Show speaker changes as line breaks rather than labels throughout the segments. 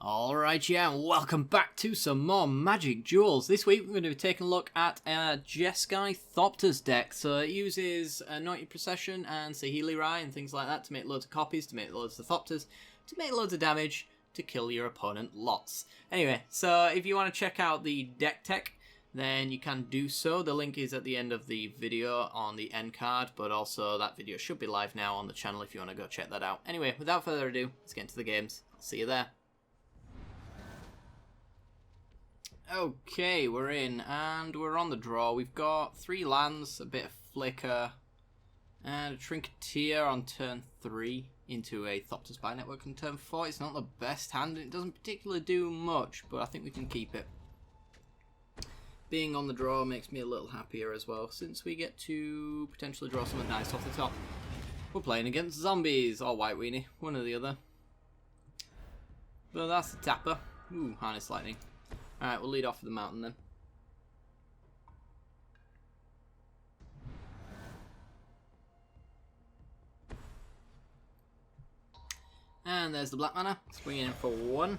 Alright, yeah, and welcome back to some more Magic Duels. This week we're going to be taking a look at Jeskai Thopter's deck. So it uses Thopter Procession and Sahili Rai and things like that to make loads of copies, to make loads of Thopters, to make loads of damage, to kill your opponent lots. Anyway, so if you want to check out the deck tech, then you can do so. The link is at the end of the video on the end card, but also that video should be live now on the channel if you want to go check that out. Anyway, without further ado, let's get into the games. I'll see you there. Okay, we're in, and we're on the draw. We've got 3 lands, a bit of Flicker, and a Trinketeer on turn 3 into a Thopter Spy Network on turn 4. It's not the best hand, and it doesn't particularly do much, but I think we can keep it. Being on the draw makes me a little happier as well, since we get to potentially draw something nice off the top. We're playing against zombies, or White Weenie, one or the other. But that's the tapper. Ooh, Harness Lightning. Alright, we'll lead off with the mountain then. And there's the black mana. Swinging in for 1.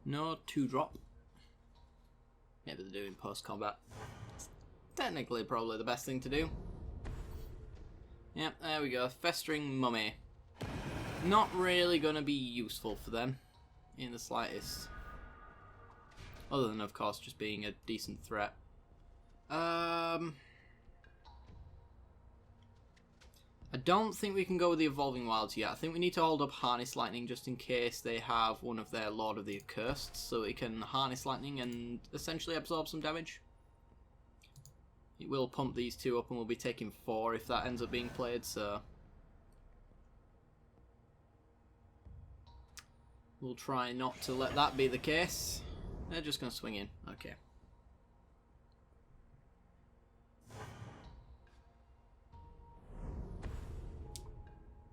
No 2-drop. Maybe they're doing post-combat. Technically probably the best thing to do. Yep, there we go. Festering Mummy. Not really going to be useful for them in the slightest. Other than, of course, just being a decent threat. I don't think we can go with the Evolving Wilds yet. I think we need to hold up Harness Lightning just in case they have one of their Lord of the Accursed, so we can Harness Lightning and essentially absorb some damage. It will pump these 2 up and we'll be taking 4 if that ends up being played, so... we'll try not to let that be the case. They're just going to swing in. Okay.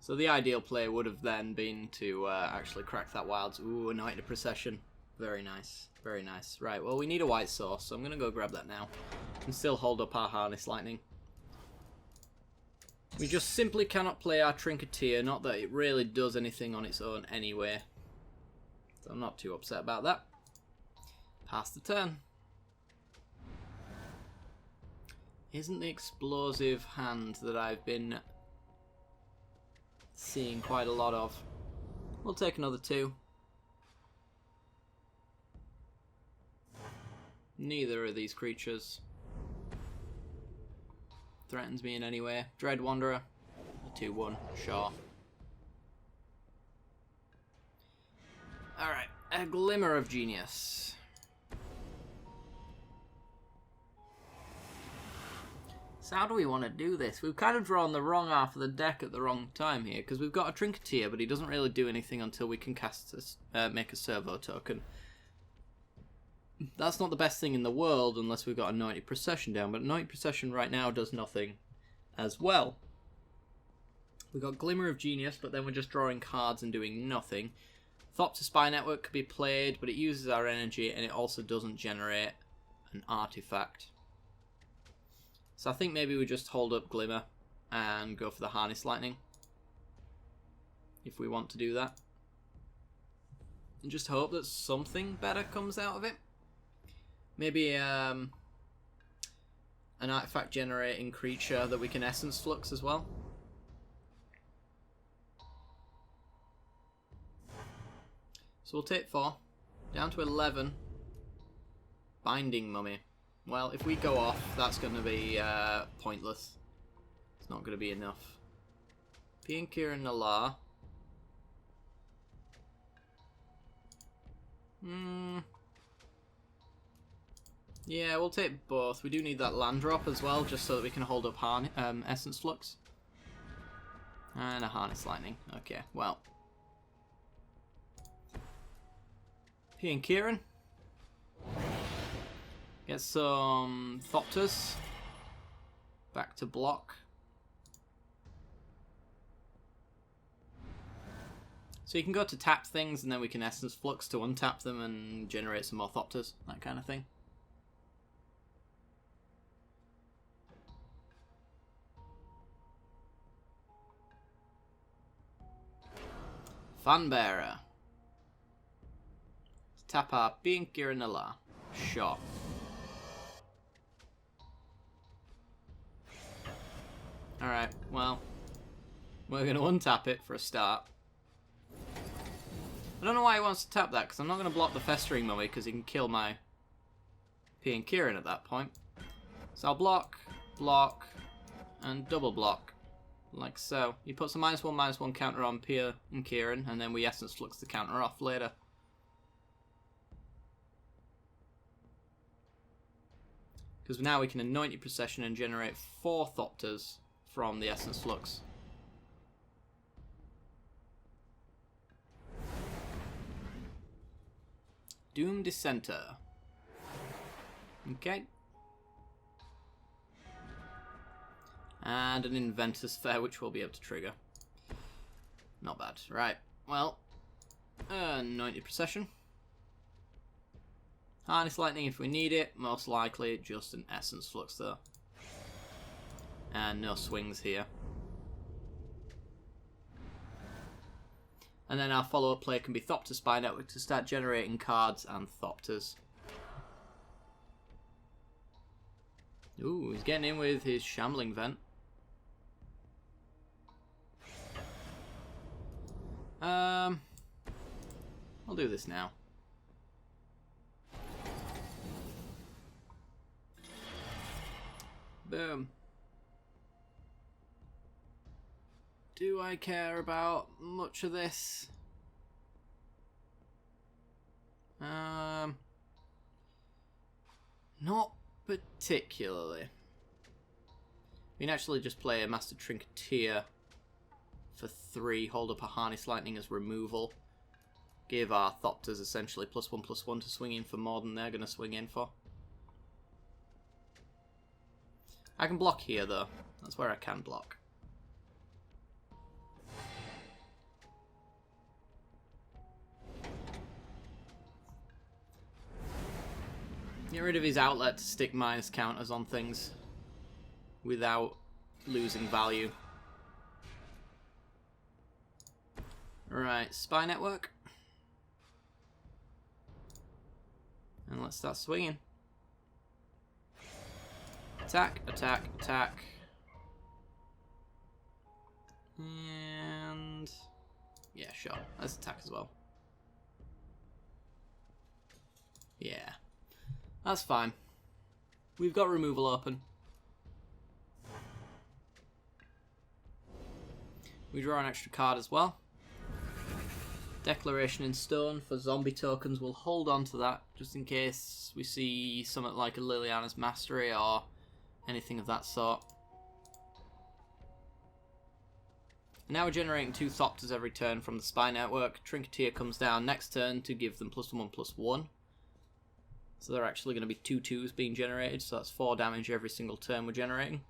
So the ideal play would have then been to actually crack that Wilds. Ooh, Thopter Procession. Very nice. Very nice. Right, well, we need a white source, so I'm going to go grab that now. And still hold up our Harness Lightning. We just simply cannot play our Trinketeer, not that it really does anything on its own anyway. So I'm not too upset about that. Pass the turn. Isn't the explosive hand that I've been seeing quite a lot of. We'll take another 2. Neither of these creatures threatens me in any way. Dread Wanderer, a 2-1, sure. Alright, a Glimmer of Genius. So how do we want to do this? We've kind of drawn the wrong half of the deck at the wrong time here, because we've got a Trinketeer, but he doesn't really do anything until we can cast make a servo token. That's not the best thing in the world unless we've got a Thopter Procession down, but Thopter Procession right now does nothing as well. We've got Glimmer of Genius, but then we're just drawing cards and doing nothing. Thopter Spy Network could be played, but it uses our energy and it also doesn't generate an artifact. So I think maybe we just hold up Glimmer and go for the Harness Lightning. If we want to do that. And just hope that something better comes out of it. Maybe an artifact generating creature that we can Essence Flux as well. So we'll take 4. Down to 11. Binding Mummy. Well, if we go off, that's going to be pointless. It's not going to be enough. PianoJester Nalar. Yeah, we'll take both. We do need that land drop as well, just so that we can hold up Essence Flux. And a Harness Lightning. Okay, well. PianoJester. Get some Thopters. Back to block. So you can go to tap things and then we can Essence Flux to untap them and generate some more Thopters. That kind of thing. Funbearer. Tap our Pinkirnala. Sure. Alright, well, we're going to untap it for a start. I don't know why he wants to tap that, because I'm not going to block the Festering Mummy, because he can kill my Piankirin at that point. So I'll block, block, and double block, like so. He puts a -1/-1 counter on Pia and Kieran, and then we Essence Flux the counter off later. Because now we can anoint your Procession and generate 4 Thopters from the Essence Flux. Doom Dissenter. Okay. And an Inventor's Fair, which we'll be able to trigger. Not bad. Right. Well, anoint your Procession. Harness Lightning if we need it. Most likely just an Essence Flux though. And no swings here. And then our follow-up play can be Thopter Spy Network to start generating cards and Thopters. Ooh, he's getting in with his Shambling Vent. I'll do this now. Boom. Do I care about much of this? Not particularly. We can actually just play a Master Trinketeer for 3, hold up a Harness Lightning as removal. Give our Thopters essentially +1/+1 to swing in for more than they're going to swing in for. I can block here though. That's where I can block. Get rid of his outlet to stick minus counters on things without losing value. Right, Spy Network. And let's start swinging. Attack, attack, attack. And... yeah, sure. Let's attack as well. Yeah. That's fine. We've got removal open. We draw an extra card as well. Declaration in Stone for zombie tokens. We'll hold on to that just in case we see something like a Liliana's Mastery or anything of that sort. Now we're generating 2 Thopters every turn from the Spy Network. Trinketeer comes down next turn to give them +1/+1. So they're actually going to be 2 2s being generated, so that's 4 damage every single turn we're generating.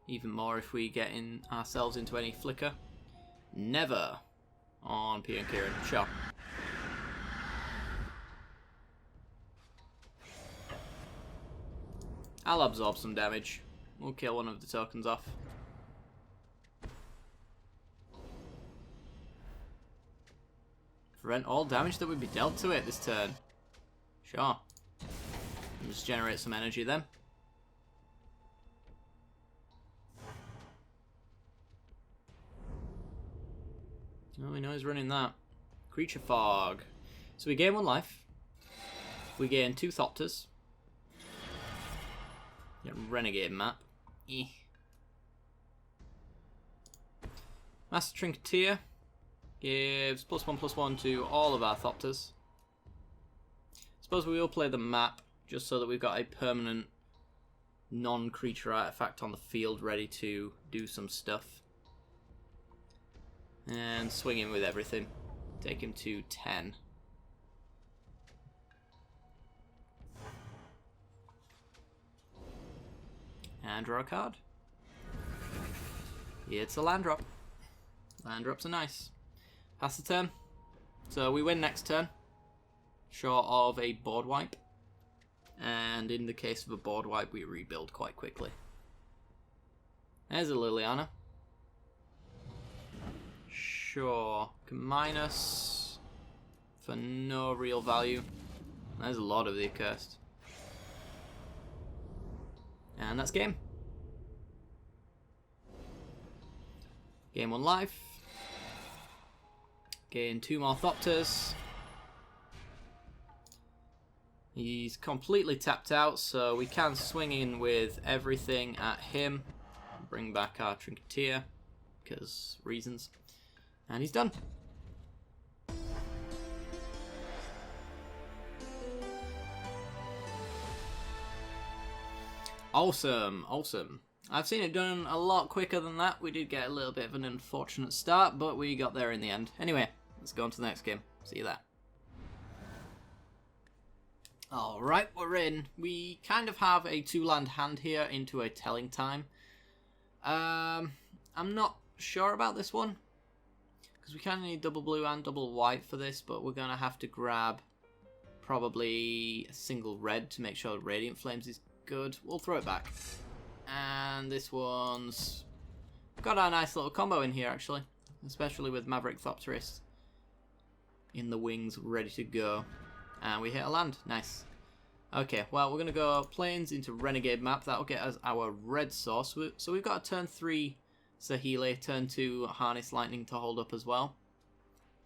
Even more if we get ourselves into any flicker. Never on P and Kieran. Sure. I'll absorb some damage. We'll kill one of the tokens off. Prevent all damage that would be dealt to it this turn. Sure. And just generate some energy then. Oh, we know he's running that. Creature Fog. So we gain 1 life. We gain 2 Thopters. Yeah, Renegade map. Master Trinketeer gives +1/+1 to all of our Thopters. Suppose we will play the map just so that we've got a permanent non-creature artifact on the field ready to do some stuff. And swing him with everything. Take him to 10. And draw a card. It's a land drop. Land drops are nice. Pass the turn. So we win next turn. Short of a board wipe. And in the case of a board wipe, we rebuild quite quickly. There's a Liliana. Sure. Minus for no real value. There's a lot of the accursed. And that's game. Game 1 life. Gain 2 more Thopters. He's completely tapped out, so we can swing in with everything at him. Bring back our Trinketeer, because reasons. And he's done. Awesome, awesome. I've seen it done a lot quicker than that. We did get a little bit of an unfortunate start, but we got there in the end. Anyway, let's go on to the next game. See you there. Alright, we're in. We kind of have a 2-land hand here into a telling time. I'm not sure about this one, because we kind of need double blue and double white for this, but we're going to have to grab probably a single red to make sure Radiant Flames is good. We'll throw it back. And this one's got a nice little combo in here, actually, especially with Maverick Thopterist in the wings, ready to go. And we hit a land. Nice. Okay, well, we're going to go Plains into Renegade map. That'll get us our red source. So we've got a turn 3 Saheeli, turn 2 Harness Lightning to hold up as well.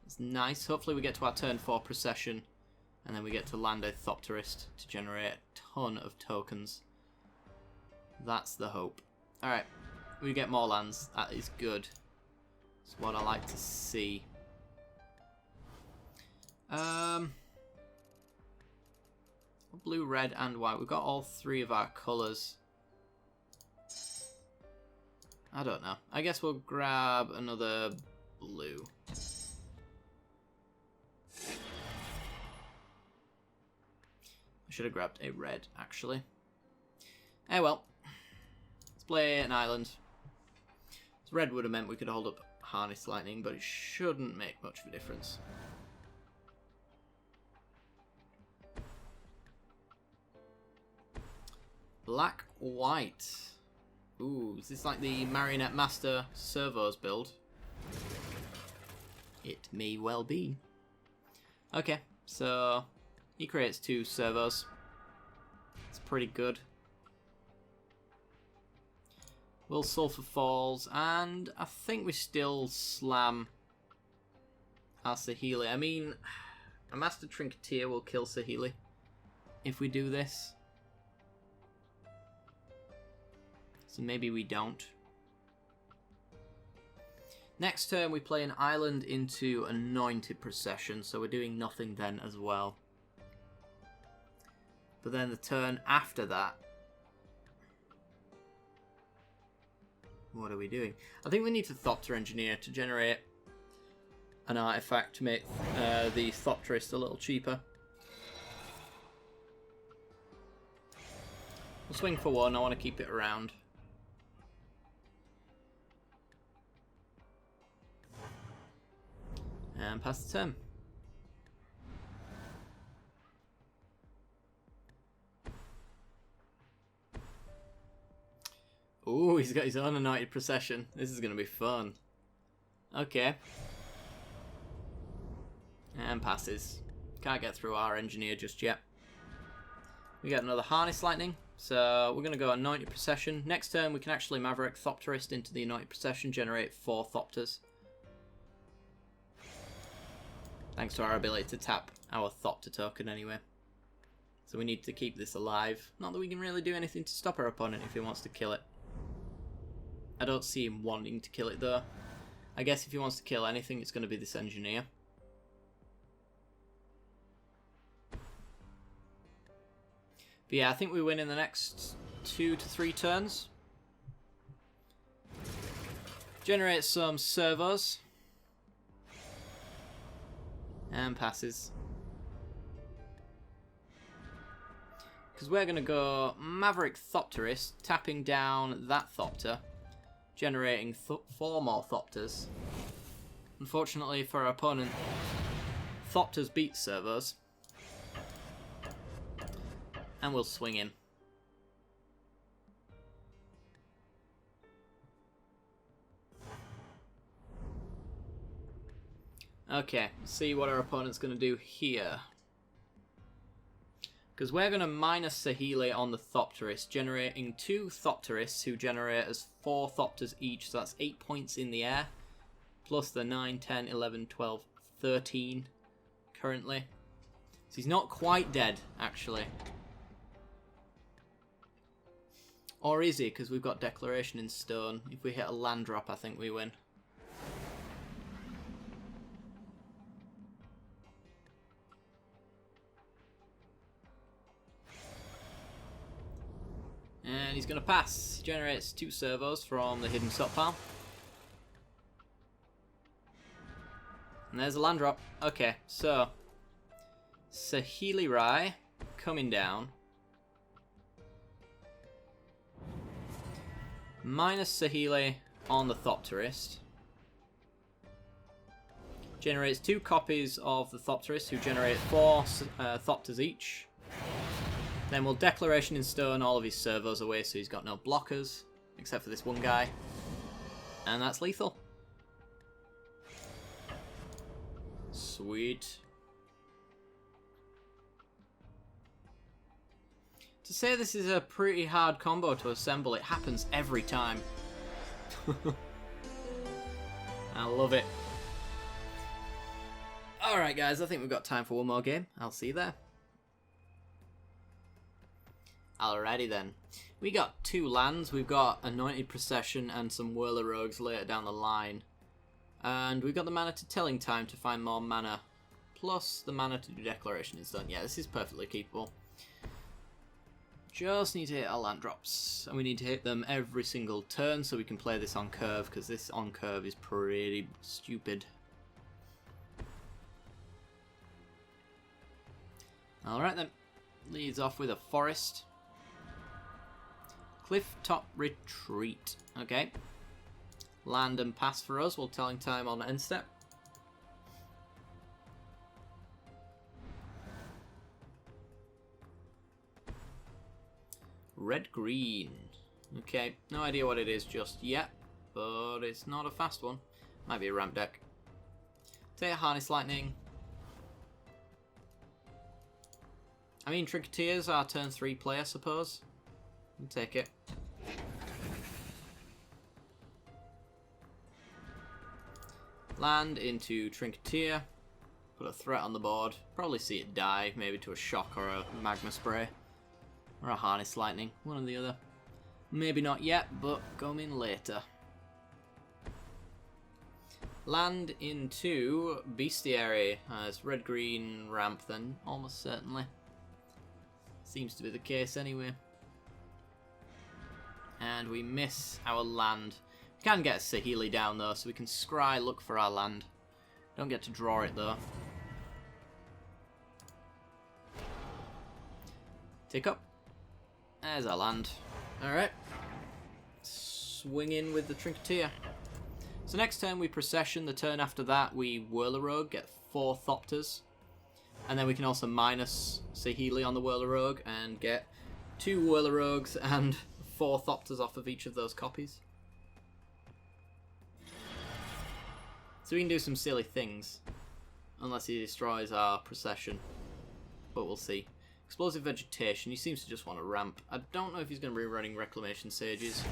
It's nice. Hopefully we get to our turn 4 Procession, and then we get to land a Thopterist to generate a ton of tokens. That's the hope. Alright, we get more lands. That is good. That's what I like to see. Blue, red, and white. We've got all 3 of our colours. I don't know. I guess we'll grab another blue. I should have grabbed a red, actually. Eh well. Let's play an island. This red would have meant we could hold up Harness Lightning, but it shouldn't make much of a difference. Black, white. Ooh, is this like the Marionette Master Servos build? It may well be. Okay, so he creates 2 servos. It's pretty good. Will Sulphur Falls, and I think we still slam our Saheeli. I mean, a Master Trinketeer will kill Saheeli if we do this. So maybe we don't. Next turn we play an island into Anointed Procession, so we're doing nothing then as well. But then the turn after that, what are we doing? I think we need to Thopter Engineer to generate an artifact to make the Thopterist a little cheaper. We'll swing for 1, I want to keep it around. And pass the turn. Ooh, he's got his own Anointed Procession. This is going to be fun. Okay. And passes. Can't get through our engineer just yet. We get another Harness Lightning. So we're going to go Anointed Procession. Next turn we can actually Maverick Thopterist into the Anointed Procession, generate 4 Thopters. Thanks to our ability to tap our Thopter token anyway. So we need to keep this alive. Not that we can really do anything to stop our opponent if he wants to kill it. I don't see him wanting to kill it though. I guess if he wants to kill anything, it's going to be this engineer. But yeah, I think we win in the next 2 to 3 turns. Generate some servos. And passes. Because we're going to go Maverick Thopterist, tapping down that Thopter, generating 4 more Thopters. Unfortunately for our opponent, Thopters beat servos. And we'll swing him. Okay, see what our opponent's going to do here. Because we're going to minus Saheeli on the Thopterist, generating 2 Thopterists who generate as 4 Thopters each, so that's 8 points in the air. Plus the 9, 10, 11, 12, 13 currently. So he's not quite dead, actually. Or is he? Because we've got Declaration in Stone. If we hit a land drop, I think we win. And he's going to pass. He generates 2 servos from the hidden stockpile. And there's a land drop. Okay, so Saheeli Rai coming down. Minus Saheeli on the Thopterist. Generates 2 copies of the Thopterist who generate 4 Thopters each. Then we'll Declaration in Stone all of his servos away so he's got no blockers, except for this one guy. And that's lethal. Sweet. To say this is a pretty hard combo to assemble, it happens every time. I love it. Alright guys, I think we've got time for one more game. I'll see you there. Alrighty then. We got 2 lands. We've got Anointed Procession and some Whirler Rogues later down the line. And we've got the mana to Telling Time to find more mana. Plus the mana to do Declaration is done. Yeah, this is perfectly keepable. Just need to hit our land drops. And we need to hit them every single turn so we can play this on curve, because this on curve is pretty stupid. Alright then. Leads off with a Forest. Clifftop Retreat. Okay. Land and pass for us. We'll Telling Time on end step. Red-green. Okay. No idea what it is just yet, but it's not a fast one. Might be a ramp deck. Take a Harness Lightning. I mean, Trinketeers are turn 3 play, I suppose. We'll take it. Land into Trinketeer. Put a threat on the board. Probably see it die, maybe to a Shock or a Magma Spray. Or a Harness Lightning, one or the other. Maybe not yet, but coming later. Land into Bestiary. It's red-green ramp then, almost certainly. Seems to be the case anyway. And we miss our land. We can get a Saheeli down though, so we can scry, look for our land. Don't get to draw it though. Tick up. There's our land. Alright. Swing in with the Trinketeer. So next turn we Procession. The turn after that we Whirler Rogue, get 4 Thopters. And then we can also minus Saheeli on the Whirler Rogue and get 2 Whirler Rogues and 4 Thopters off of each of those copies. So we can do some silly things. Unless he destroys our Procession. But we'll see. Explosive Vegetation. He seems to just want to ramp. I don't know if he's going to be running Reclamation Sages.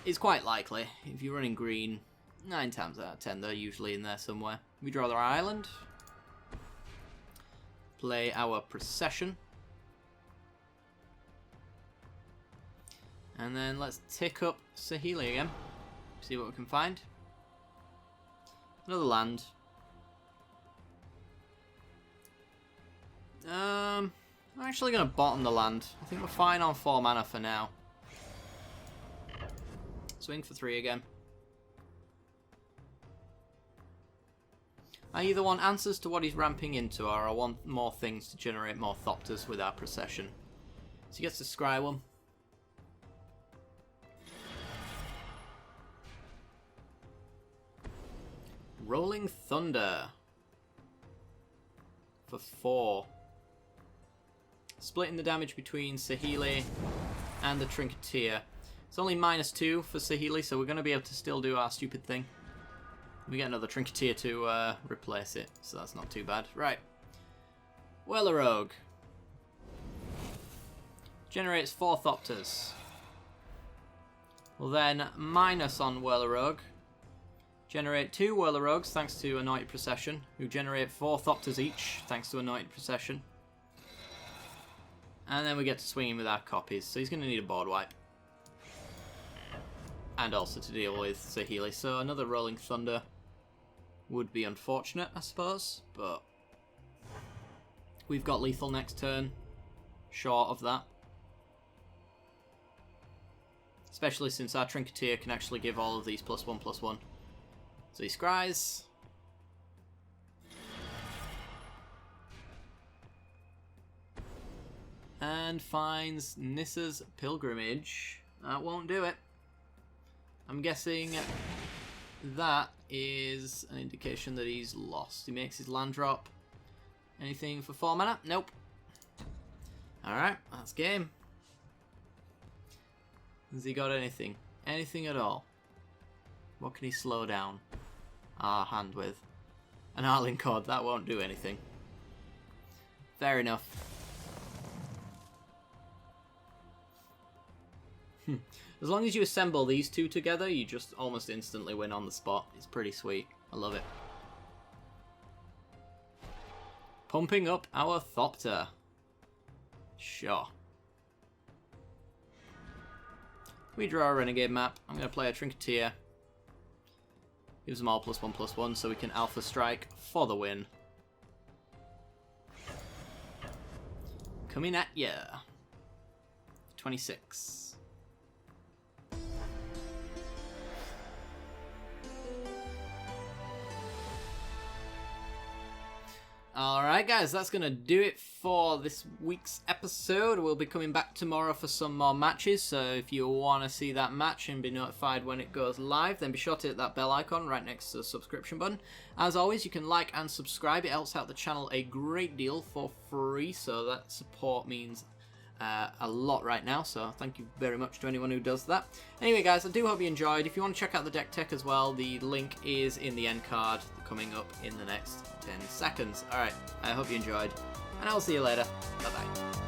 It's quite likely. If you're running green, 9 times out of 10 they're usually in there somewhere. We draw our island. Play our Procession. And then let's tick up Saheeli again. See what we can find. Another land. I'm actually going to bottom the land. I think we're fine on 4 mana for now. Swing for 3 again. I either want answers to what he's ramping into, or I want more things to generate more Thopters with our Procession. So he gets to scry one. Rolling Thunder. For 4. splitting the damage between Saheeli and the Trinketeer. It's only -2 for Saheeli, so we're going to be able to still do our stupid thing. We get another Trinketeer to replace it, so that's not too bad. Right. Wellerogue. Generates 4 Thopters. We'll then minus on Wellerogue. Generate 2 Wellerogues thanks to Anointed Procession, who generate 4 Thopters each thanks to Anointed Procession. And then we get to swing him with our copies, so he's going to need a board wipe. And also to deal with Saheeli, so another Rolling Thunder would be unfortunate, I suppose, but we've got lethal next turn, short of that. Especially since our Trinketeer can actually give all of these +1/+1. So he scries. And finds Nissa's Pilgrimage. That won't do it. I'm guessing that is an indication that he's lost. He makes his land drop. Anything for 4 mana? Nope. Alright, that's game. Has he got anything? Anything at all? What can he slow down our hand with? An Arling Cord, that won't do anything. Fair enough. As long as you assemble these two together, you just almost instantly win on the spot. It's pretty sweet. I love it. Pumping up our Thopter. Sure. We draw a Renegade map. I'm going to play a Trinketeer. Gives them all +1/+1 so we can Alpha Strike for the win. Coming at ya. 26. Alright guys, that's going to do it for this week's episode. We'll be coming back tomorrow for some more matches, so if you want to see that match and be notified when it goes live, then be sure to hit that bell icon right next to the subscription button. As always, you can like and subscribe. It helps out the channel a great deal for free, so that support means a lot right now, so thank you very much to anyone who does that. Anyway guys, I do hope you enjoyed. If you want to check out the deck tech as well, the link is in the end card coming up in the next 10 seconds. Alright, I hope you enjoyed, and I'll see you later. Bye bye.